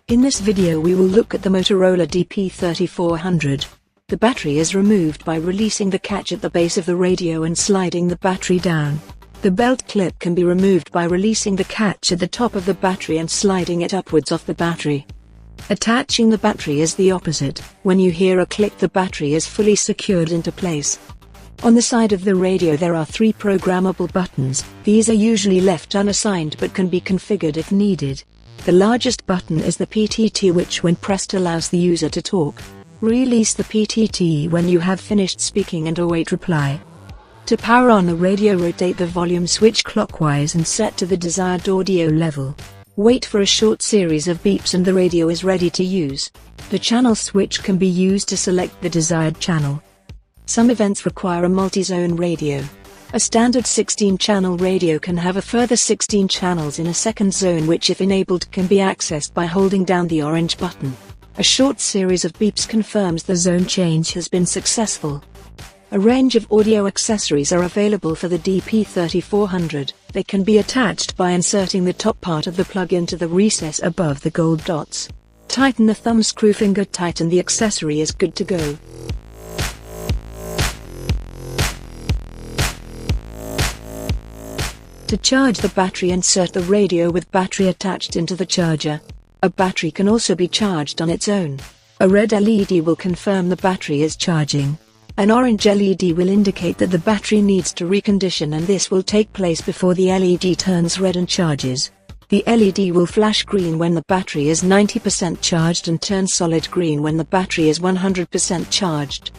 In this video we will look at the Motorola DP3400. The battery is removed by releasing the catch at the base of the radio and sliding the battery down. The belt clip can be removed by releasing the catch at the top of the battery and sliding it upwards off the battery. Attaching the battery is the opposite. When you hear a click, the battery is fully secured into place. On the side of the radio there are 3 programmable buttons. These are usually left unassigned but can be configured if needed. The largest button is the PTT, which when pressed allows the user to talk. Release the PTT when you have finished speaking and await reply. To power on the radio, rotate the volume switch clockwise and set to the desired audio level. Wait for a short series of beeps and the radio is ready to use. The channel switch can be used to select the desired channel. Some events require a multi-zone radio. A standard 16-channel radio can have a further 16 channels in a second zone, which if enabled can be accessed by holding down the orange button. A short series of beeps confirms the zone change has been successful. A range of audio accessories are available for the DP3400. They can be attached by inserting the top part of the plug into the recess above the gold dots. Tighten the thumb screw finger tight and the accessory is good to go. To charge the battery, insert the radio with battery attached into the charger. A battery can also be charged on its own. A red LED will confirm the battery is charging. An orange LED will indicate that the battery needs to recondition, and this will take place before the LED turns red and charges. The LED will flash green when the battery is 90% charged and turn solid green when the battery is 100% charged.